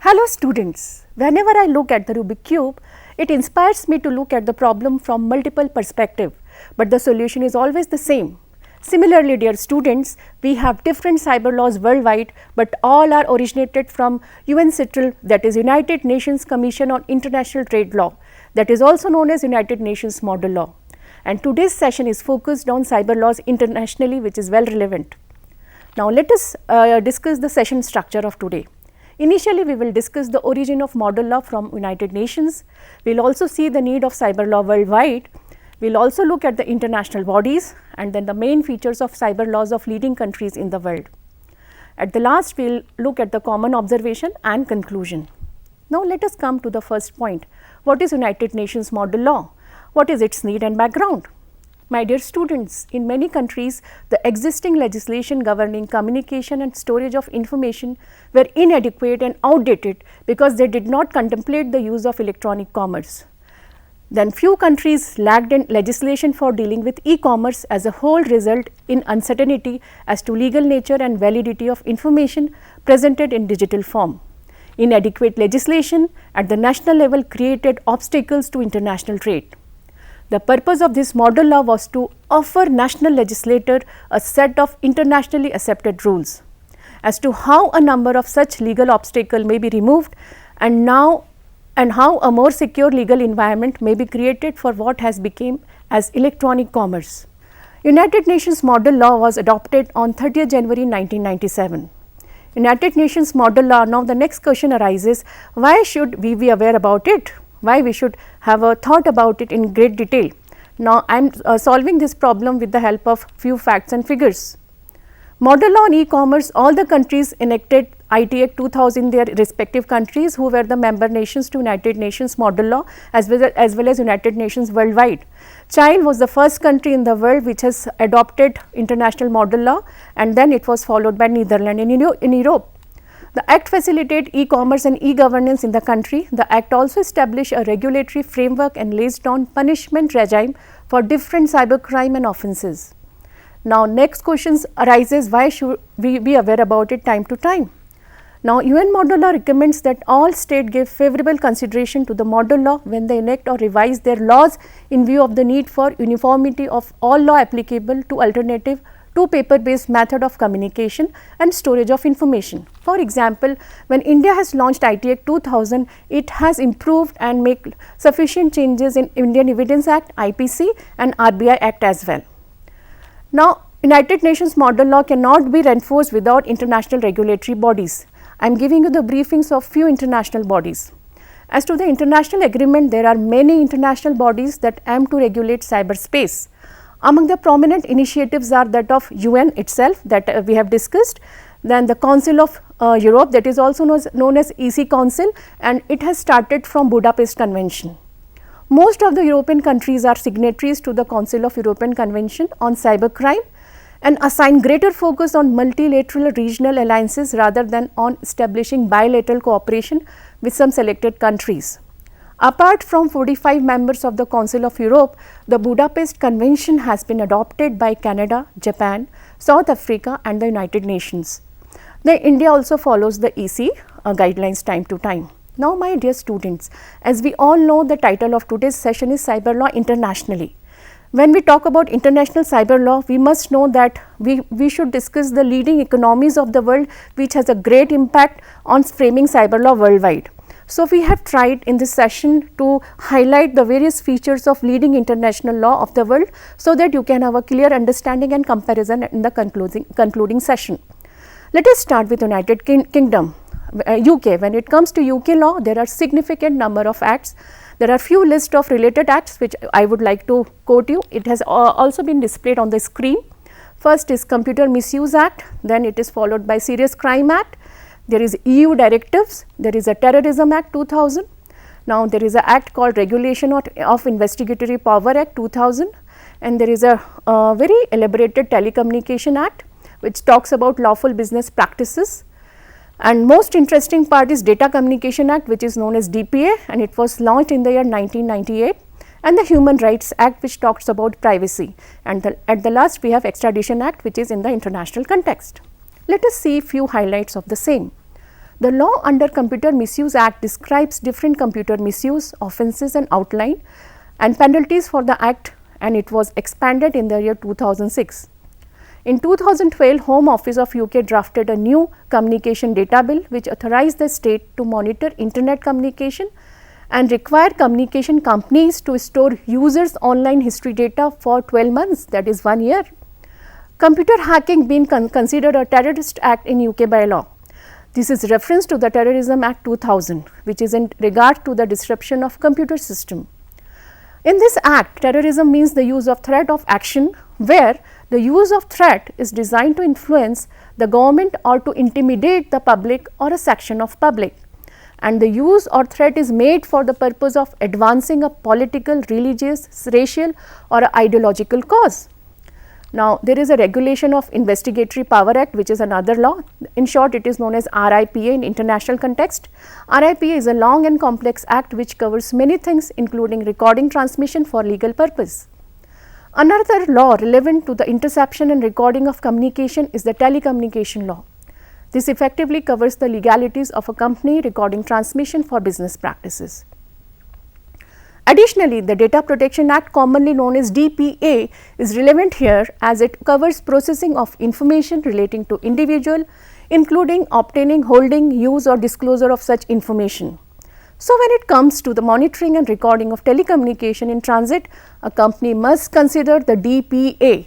Hello students, whenever I look at the Rubik cube, it inspires me to look at the problem from multiple perspectives, but the solution is always the same. Similarly, dear students, we have different cyber laws worldwide, but all are originated from UNCITRAL, that is United Nations Commission on International Trade Law, that is also known as United Nations Model Law. And today's session is focused on cyber laws internationally, which is well relevant. Now let us discuss the session structure of today. Initially, we will discuss the origin of model law from United Nations. We will also see the need of cyber law worldwide. We will also look at the international bodies and then the main features of cyber laws of leading countries in the world. At the last, we will look at the common observation and conclusion. Now let us come to the first point. What is United Nations model law? What is its need and background? My dear students, in many countries, the existing legislation governing communication and storage of information were inadequate and outdated because they did not contemplate the use of electronic commerce. Then few countries lacked in legislation for dealing with e-commerce as a whole, result in uncertainty as to legal nature and validity of information presented in digital form. Inadequate legislation at the national level created obstacles to international trade. The purpose of this model law was to offer national legislator a set of internationally accepted rules as to how a number of such legal obstacles may be removed and how a more secure legal environment may be created for what has become as electronic commerce. United Nations model law was adopted on 30th January 1997. United Nations model law, now the next question arises, why should we be aware about it? Why we should have a thought about it in great detail. Now I am solving this problem with the help of few facts and figures. Model law on e-commerce, all the countries enacted IT Act 2000 in their respective countries who were the member nations to United Nations model law as well as United Nations worldwide. China was the first country in the world which has adopted international model law, and then it was followed by Netherlands in Europe. The Act facilitated e-commerce and e-governance in the country. The Act also established a regulatory framework and lays down punishment regime for different cybercrime and offences. Now next questions arises, why should we be aware about it time to time? Now UN model law recommends that all states give favourable consideration to the model law when they enact or revise their laws in view of the need for uniformity of all law applicable to alternative to paper-based method of communication and storage of information. For example, when India has launched IT Act 2000, it has improved and made sufficient changes in Indian Evidence Act, IPC and RBI Act as well. Now, United Nations model law cannot be reinforced without international regulatory bodies. I am giving you the briefings of few international bodies. As to the international agreement, there are many international bodies that aim to regulate cyberspace. Among the prominent initiatives are that of UN itself that we have discussed, then the Council of Europe, that is also known as EC Council, and it has started from Budapest Convention. Most of the European countries are signatories to the Council of European Convention on Cybercrime and assign greater focus on multilateral regional alliances rather than on establishing bilateral cooperation with some selected countries. Apart from 45 members of the Council of Europe, the Budapest Convention has been adopted by Canada, Japan, South Africa and the United Nations. Then India also follows the EC guidelines time to time. Now my dear students, as we all know, the title of today's session is Cyber Law Internationally. When we talk about international cyber law, we must know that we should discuss the leading economies of the world which has a great impact on framing cyber law worldwide. So we have tried in this session to highlight the various features of leading international law of the world so that you can have a clear understanding and comparison in the concluding session. Let us start with United Kingdom, UK. When it comes to UK law, there are significant number of acts. There are few list of related acts which I would like to quote you. It has also been displayed on the screen. First is Computer Misuse Act, then it is followed by Serious Crime Act. There is EU directives, there is a Terrorism Act 2000. Now there is an act called Regulation of Investigatory Power Act 2000, and there is a very elaborated Telecommunication Act which talks about lawful business practices. And most interesting part is Data Communication Act, which is known as DPA, and it was launched in the year 1998, and the Human Rights Act, which talks about privacy, and at the last we have Extradition Act, which is in the international context. Let us see few highlights of the same. The law under Computer Misuse Act describes different computer misuse offences and outline and penalties for the act, and it was expanded in the year 2006. In 2012, Home Office of UK drafted a new communication data bill which authorized the state to monitor internet communication and require communication companies to store users' online history data for 12 months, that is 1 year. Computer hacking being considered a terrorist act in UK by law. This is reference to the Terrorism Act 2000, which is in regard to the disruption of computer system. In this act, terrorism means the use of threat of action where the use of threat is designed to influence the government or to intimidate the public or a section of public, and the use or threat is made for the purpose of advancing a political, religious, racial or a ideological cause. Now, there is a Regulation of Investigatory Power Act, which is another law. In short, it is known as RIPA in international context. RIPA is a long and complex act which covers many things, including recording transmission for legal purpose. Another law relevant to the interception and recording of communication is the Telecommunication Law. This effectively covers the legalities of a company recording transmission for business practices. Additionally, the Data Protection Act, commonly known as DPA, is relevant here as it covers processing of information relating to individual, including obtaining, holding, use or disclosure of such information. So, when it comes to the monitoring and recording of telecommunication in transit, a company must consider the DPA.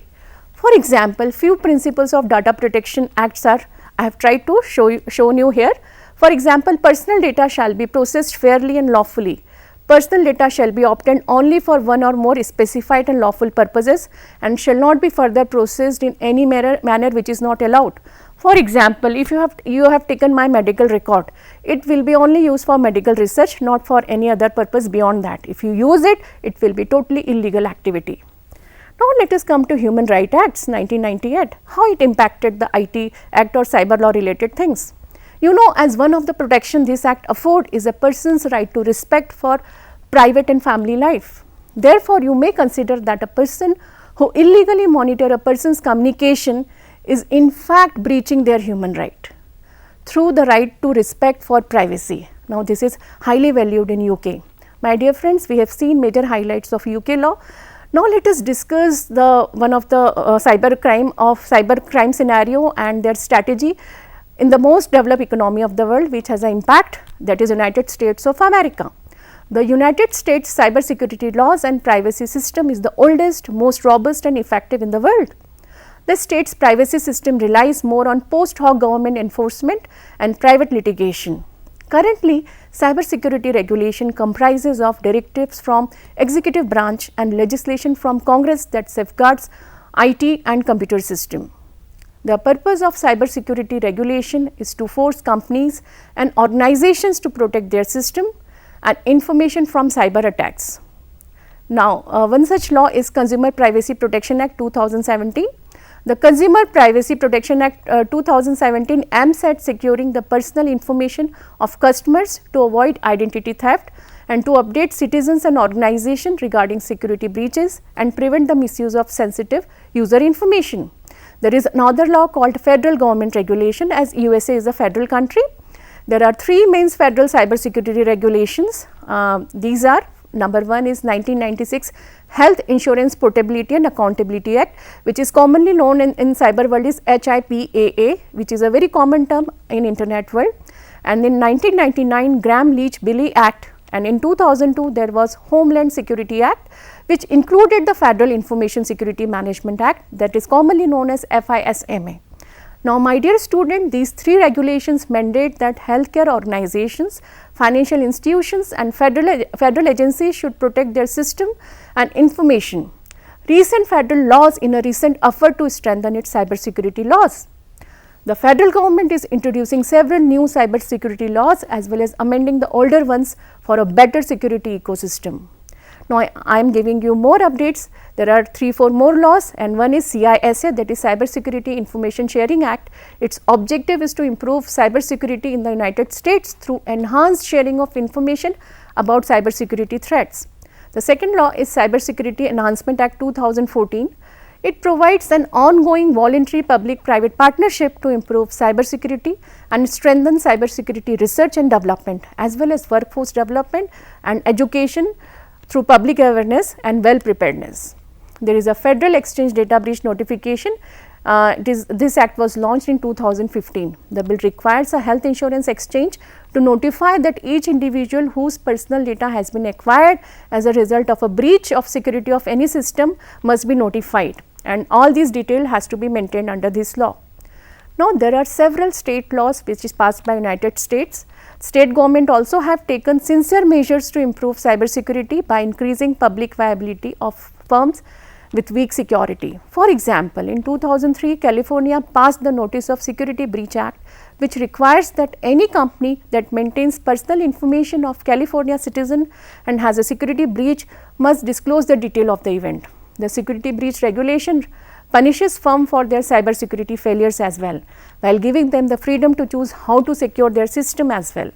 For example, few principles of Data Protection Acts are, I have tried to shown you here. For example, personal data shall be processed fairly and lawfully. Personal data shall be obtained only for one or more specified and lawful purposes and shall not be further processed in any manner which is not allowed. For example, if you have taken my medical record, it will be only used for medical research, not for any other purpose beyond that. If you use it, it will be totally illegal activity. Now, let us come to Human Rights Acts 1998, how it impacted the IT Act or cyber law related things. You know, as one of the protection this act afford is a person's right to respect for private and family life. Therefore, you may consider that a person who illegally monitor a person's communication is in fact breaching their human right through the right to respect for privacy. Now, this is highly valued in UK. My dear friends, we have seen major highlights of UK law. Now, let us discuss one of the cyber crime scenario and their strategy in the most developed economy of the world, which has an impact, that is United States of America. The United States cyber security laws and privacy system is the oldest, most robust and effective in the world. The state's privacy system relies more on post hoc government enforcement and private litigation. Currently, cyber security regulation comprises of directives from executive branch and legislation from Congress that safeguards IT and computer system. The purpose of cyber security regulation is to force companies and organizations to protect their system and information from cyber attacks. Now, one such law is Consumer Privacy Protection Act 2017. The Consumer Privacy Protection Act 2017 aims at securing the personal information of customers to avoid identity theft and to update citizens and organizations regarding security breaches and prevent the misuse of sensitive user information. There is another law called Federal Government Regulation, as USA is a federal country. There are three main federal cybersecurity regulations. These are, number one is 1996 Health Insurance Portability and Accountability Act, which is commonly known in cyber world is HIPAA, which is a very common term in internet world. And in 1999 Gramm-Leach-Bliley Act, and in 2002 there was Homeland Security Act, which included the Federal Information Security Management Act, that is commonly known as FISMA. Now, my dear student, these three regulations mandate that healthcare organizations, financial institutions and federal agencies should protect their system and information. Recent federal laws in a recent effort to strengthen its cybersecurity laws. The federal government is introducing several new cybersecurity laws as well as amending the older ones for a better security ecosystem. Now, I am giving you more updates. There are 3-4 more laws, and one is CISA, that is Cybersecurity Information Sharing Act. Its objective is to improve cybersecurity in the United States through enhanced sharing of information about cybersecurity threats. The second law is Cybersecurity Enhancement Act 2014. It provides an ongoing voluntary public-private partnership to improve cybersecurity and strengthen cybersecurity research and development, as well as workforce development and education through public awareness and well preparedness. There is a Federal Exchange Data Breach Notification. This act was launched in 2015. The bill requires a health insurance exchange to notify that each individual whose personal data has been acquired as a result of a breach of security of any system must be notified, and all these detail has to be maintained under this law. Now, there are several state laws which is passed by United States. State government also have taken sincere measures to improve cybersecurity by increasing public viability of firms with weak security. For example, in 2003, California passed the Notice of Security Breach Act, which requires that any company that maintains personal information of California citizen and has a security breach must disclose the detail of the event. The security breach regulation punishes firms for their cybersecurity failures as well, while giving them the freedom to choose how to secure their system as well.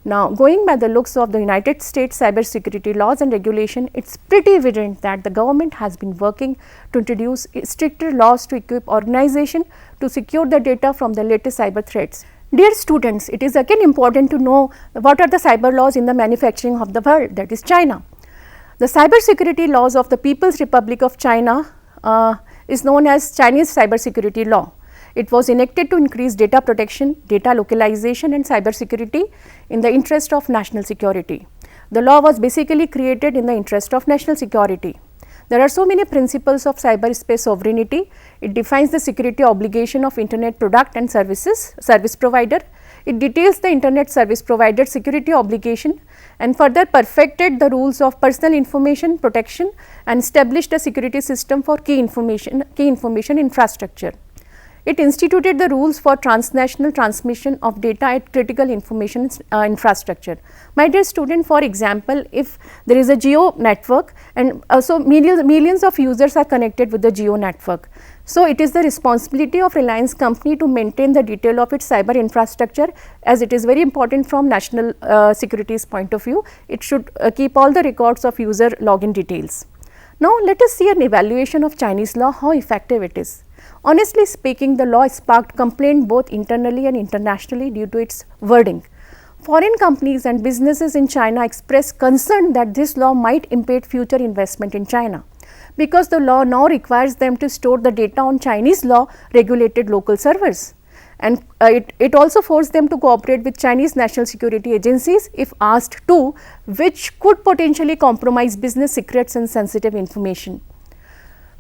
Now, going by the looks of the United States cybersecurity laws and regulation, it is pretty evident that the government has been working to introduce stricter laws to equip organizations to secure the data from the latest cyber threats. Dear students, it is again important to know what are the cyber laws in the manufacturing of the world, that is China. The cybersecurity laws of the People's Republic of China is known as Chinese Cybersecurity Law. It was enacted to increase data protection, data localization and cybersecurity in the interest of national security. The law was basically created in the interest of national security. There are so many principles of cyberspace sovereignty. It defines the security obligation of internet product and service provider. It details the internet service provider security obligation and further perfected the rules of personal information protection and established a security system for key information infrastructure. It instituted the rules for transnational transmission of data at critical information infrastructure. My dear student, for example, if there is a geo network and so millions of users are connected with the geo network. So, it is the responsibility of Reliance company to maintain the detail of its cyber infrastructure, as it is very important from national security's point of view. It should keep all the records of user login details. Now, let us see an evaluation of Chinese law, how effective it is. Honestly speaking, the law sparked complaint both internally and internationally due to its wording. Foreign companies and businesses in China expressed concern that this law might impede future investment in China, because the law now requires them to store the data on Chinese law regulated local servers, and it also forced them to cooperate with Chinese national security agencies if asked to, which could potentially compromise business secrets and sensitive information.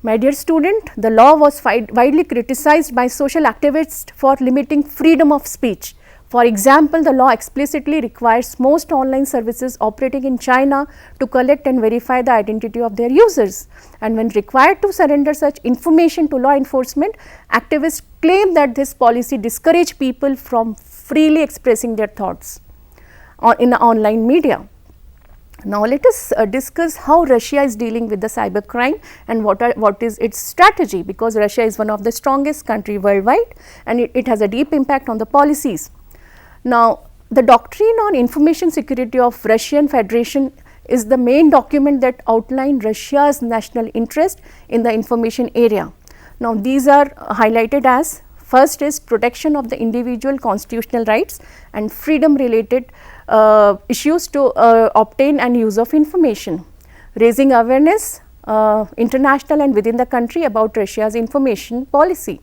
My dear student, the law was widely criticized by social activists for limiting freedom of speech. For example, the law explicitly requires most online services operating in China to collect and verify the identity of their users, and when required to surrender such information to law enforcement, activists claim that this policy discourages people from freely expressing their thoughts in the online media. Now, let us discuss how Russia is dealing with the cybercrime and what is its strategy, because Russia is one of the strongest country worldwide and it has a deep impact on the policies. Now, the Doctrine on Information Security of Russian Federation is the main document that outlines Russia's national interest in the information area. Now, these are highlighted as: first is protection of the individual constitutional rights and freedom related issues to obtain and use of information, raising awareness international and within the country about Russia's information policy.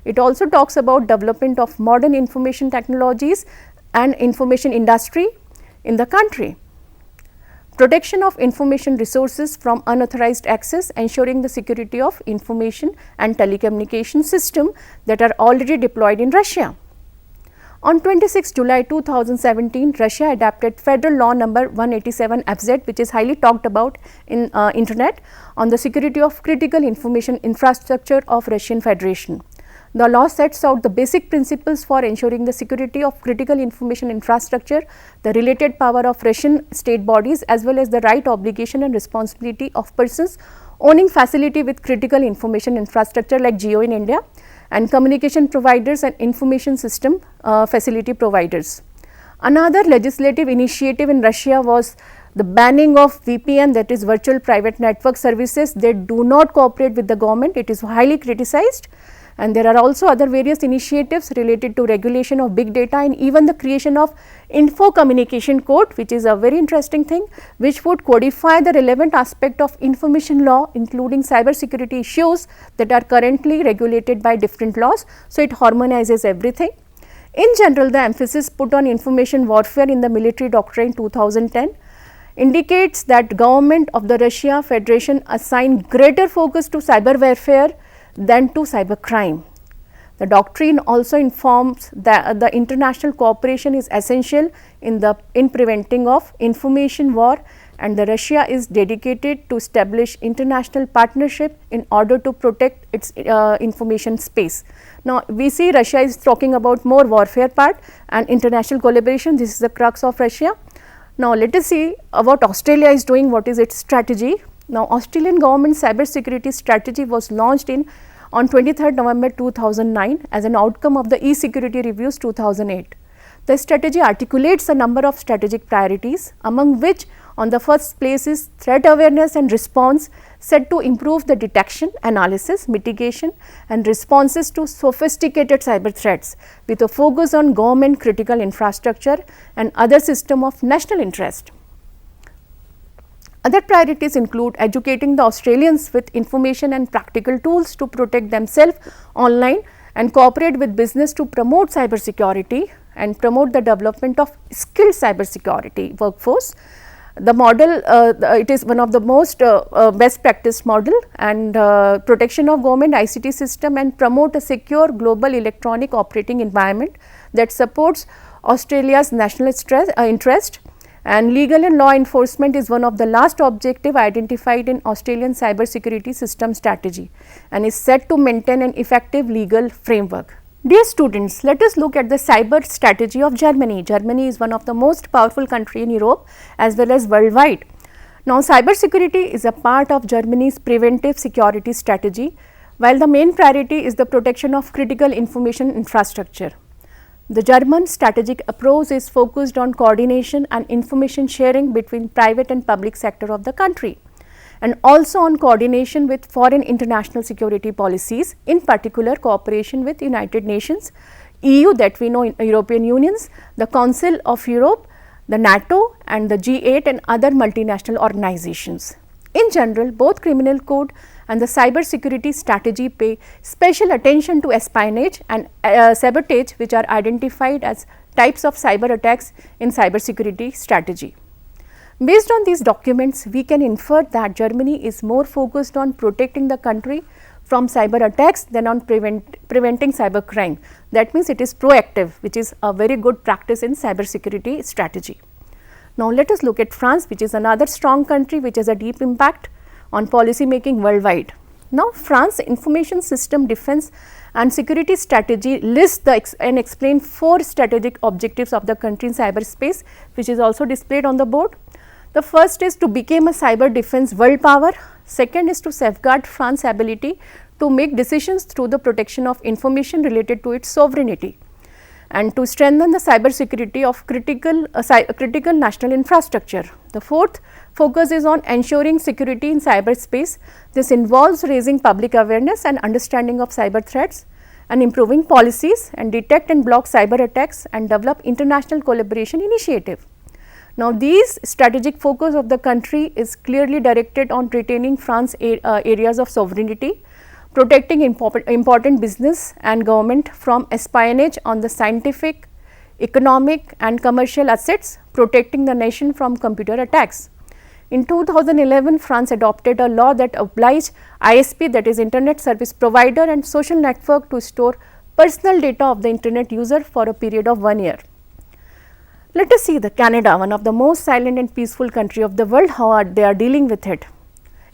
It also talks about development of modern information technologies and information industry in the country. Protection of information resources from unauthorized access, ensuring the security of information and telecommunication system that are already deployed in Russia. On 26 July 2017, Russia adopted Federal Law number 187 FZ, which is highly talked about in internet, on the security of critical information infrastructure of Russian Federation. The law sets out the basic principles for ensuring the security of critical information infrastructure, the related power of Russian state bodies, as well as the right, obligation and responsibility of persons owning facility with critical information infrastructure like Jio in India, and communication providers and information system facility providers. Another legislative initiative in Russia was the banning of VPN, that is virtual private network services, they do not cooperate with the government, it is highly criticized. And there are also other various initiatives related to regulation of big data and even the creation of info communication code, which is a very interesting thing, which would codify the relevant aspect of information law, including cyber security issues that are currently regulated by different laws. So, it harmonizes everything. In general, the emphasis put on information warfare in the military doctrine 2010 indicates that government of the Russia Federation assigned greater focus to cyber warfare than to cyber crime. The doctrine also informs that the international cooperation is essential in preventing of information war, and the Russia is dedicated to establish international partnership in order to protect its information space. Now, we see Russia is talking about more warfare part and international collaboration. This is the crux of Russia. Now, let us see what Australia is doing, what is its strategy. Now, Australian government cyber security strategy was launched on 23rd November 2009 as an outcome of the e-security reviews 2008. The strategy articulates a number of strategic priorities, among which on the first place is threat awareness and response, set to improve the detection, analysis, mitigation and responses to sophisticated cyber threats with a focus on government critical infrastructure and other system of national interest. Other priorities include educating the Australians with information and practical tools to protect themselves online and cooperate with business to promote cyber security and promote the development of skilled cyber security workforce. The model, it is one of the most best practice model, and protection of government ICT system and promote a secure global electronic operating environment that supports Australia's national interest. And legal and law enforcement is one of the last objective identified in Australian cyber security system strategy and is set to maintain an effective legal framework. Dear students, let us look at the cyber strategy of Germany. Germany is one of the most powerful country in Europe as well as worldwide. Now, cyber security is a part of Germany's preventive security strategy, while the main priority is the protection of critical information infrastructure. The German strategic approach is focused on coordination and information sharing between private and public sector of the country, and also on coordination with foreign international security policies, in particular cooperation with United Nations, EU that we know in European Unions, the Council of Europe, the NATO and the G8 and other multinational organizations. In general, both criminal code and the cyber security strategy pay special attention to espionage and sabotage, which are identified as types of cyber attacks in cyber security strategy. Based on these documents, we can infer that Germany is more focused on protecting the country from cyber attacks than on preventing cyber crime. That means it is proactive, which is a very good practice in cyber security strategy. Now, let us look at France, which is another strong country which has a deep impact on policy making worldwide. Now, France information system defense and security strategy lists and explain 4 strategic objectives of the country in cyberspace, which is also displayed on the board. The first is to become a cyber defense world power. Second is to safeguard France's ability to make decisions through the protection of information related to its sovereignty, and to strengthen the cyber security of critical national infrastructure. The fourth focus is on ensuring security in cyberspace. This involves raising public awareness and understanding of cyber threats and improving policies and detect and block cyber attacks and develop international collaboration initiative. Now, these strategic focus of the country is clearly directed on retaining France's areas of sovereignty, protecting important business and government from espionage on the scientific, economic and commercial assets, protecting the nation from computer attacks. In 2011, France adopted a law that obliged ISP, that is Internet Service Provider, and social network to store personal data of the Internet user for a period of 1 year. Let us see the Canada, one of the most silent and peaceful country of the world, how they are dealing with it.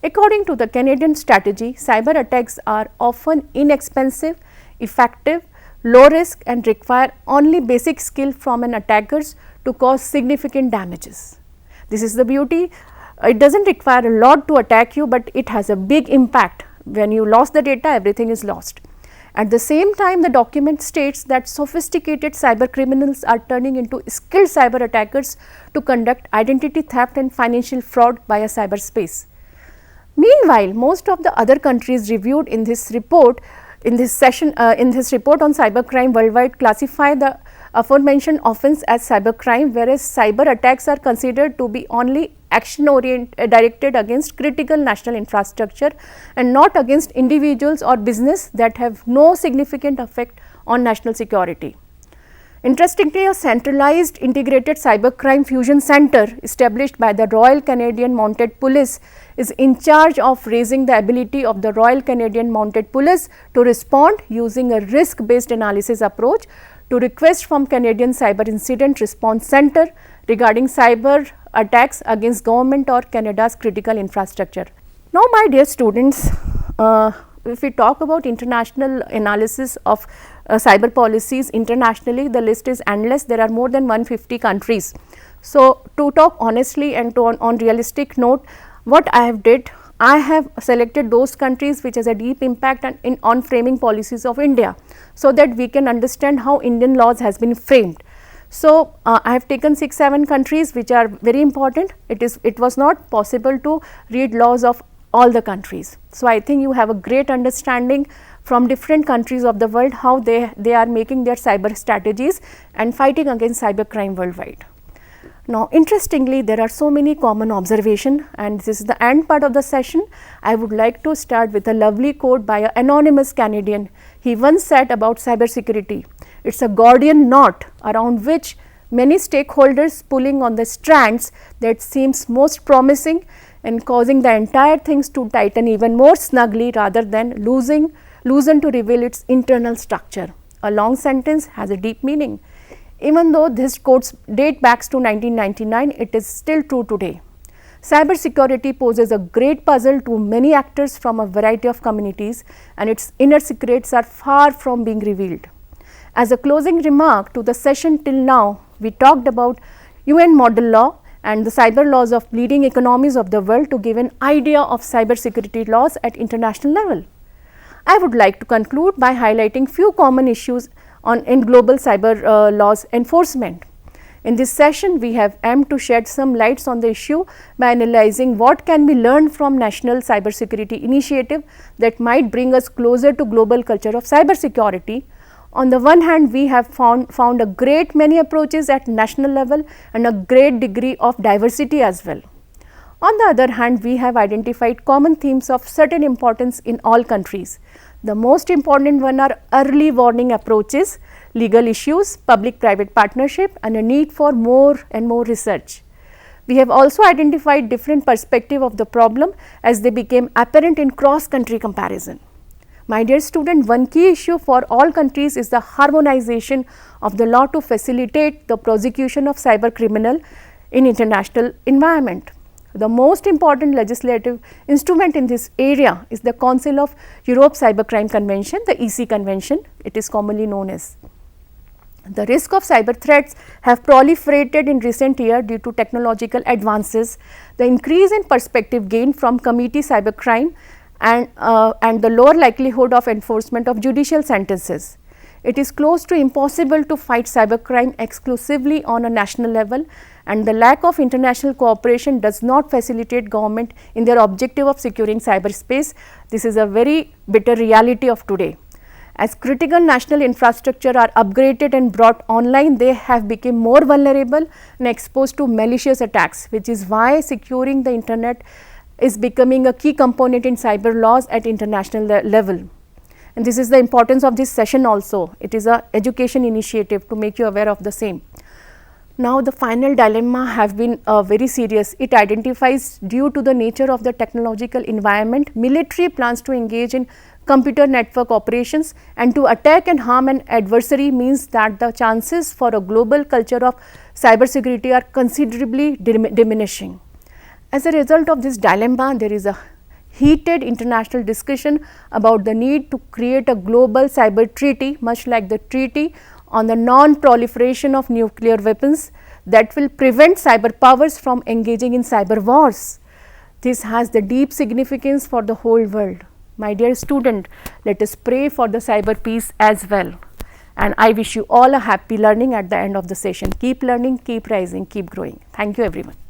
According to the Canadian strategy, cyber attacks are often inexpensive, effective, low risk and require only basic skill from an attackers to cause significant damages. This is the beauty. It does not require a lot to attack you, but it has a big impact. When you lost the data, everything is lost. At the same time, the document states that sophisticated cyber criminals are turning into skilled cyber attackers to conduct identity theft and financial fraud via cyberspace. Meanwhile, most of the other countries reviewed in this report, in this report on cybercrime worldwide, classify the aforementioned offence as cybercrime, whereas cyber attacks are considered to be only action directed against critical national infrastructure and not against individuals or business that have no significant effect on national security. Interestingly, a centralized integrated cybercrime fusion center established by the Royal Canadian Mounted Police is in charge of raising the ability of the Royal Canadian Mounted Police to respond using a risk-based analysis approach to requests from Canadian Cyber Incident Response Center regarding cyber attacks against government or Canada's critical infrastructure. Now, my dear students, if we talk about international analysis of cyber policies internationally, the list is endless. There are more than 150 countries. So, to talk honestly and on realistic note, what I have selected those countries which has a deep impact on framing policies of India, so that we can understand how Indian laws has been framed. So, I have taken 6-7 countries which are very important. It was not possible to read laws of all the countries. So, I think you have a great understanding from different countries of the world how they are making their cyber strategies and fighting against cybercrime worldwide. Now, interestingly, there are so many common observations, and this is the end part of the session. I would like to start with a lovely quote by an anonymous Canadian. He once said about cybersecurity, "It's a Gordian knot around which many stakeholders pulling on the strands that seems most promising and causing the entire things to tighten even more snugly rather than loosen to reveal its internal structure." A long sentence has a deep meaning. Even though this quote date back to 1999, it is still true today. Cybersecurity poses a great puzzle to many actors from a variety of communities, and its inner secrets are far from being revealed. As a closing remark to the session till now, we talked about UN model law and the cyber laws of leading economies of the world to give an idea of cybersecurity laws at international level. I would like to conclude by highlighting few common issues in global cyber laws enforcement. In this session, we have aimed to shed some lights on the issue by analyzing what can be learned from national cybersecurity initiative that might bring us closer to global culture of cybersecurity. On the one hand, we have found a great many approaches at national level and a great degree of diversity as well. On the other hand, we have identified common themes of certain importance in all countries. The most important one are early warning approaches, legal issues, public-private partnership, and a need for more and more research. We have also identified different perspectives of the problem as they became apparent in cross-country comparison. My dear student, one key issue for all countries is the harmonization of the law to facilitate the prosecution of cyber criminal in international environment. The most important legislative instrument in this area is the Council of Europe Cybercrime Convention, the EC Convention, it is commonly known as. The risk of cyber threats have proliferated in recent years due to technological advances, the increase in perspective gained from committee cybercrime and the lower likelihood of enforcement of judicial sentences. It is close to impossible to fight cybercrime exclusively on a national level, and the lack of international cooperation does not facilitate government in their objective of securing cyberspace. This is a very bitter reality of today. As critical national infrastructure are upgraded and brought online, they have become more vulnerable and exposed to malicious attacks, which is why securing the internet is becoming a key component in cyber laws at international level. And this is the importance of this session also. It is an education initiative to make you aware of the same. Now, the final dilemma have been very serious. It identifies, due to the nature of the technological environment, military plans to engage in computer network operations, and to attack and harm an adversary means that the chances for a global culture of cybersecurity are considerably diminishing. As a result of this dilemma, there is a heated international discussion about the need to create a global cyber treaty, much like the treaty on the non-proliferation of nuclear weapons, that will prevent cyber powers from engaging in cyber wars. This has the deep significance for the whole world. My dear student, let us pray for the cyber peace as well. And I wish you all a happy learning at the end of the session. Keep learning, keep rising, keep growing. Thank you everyone.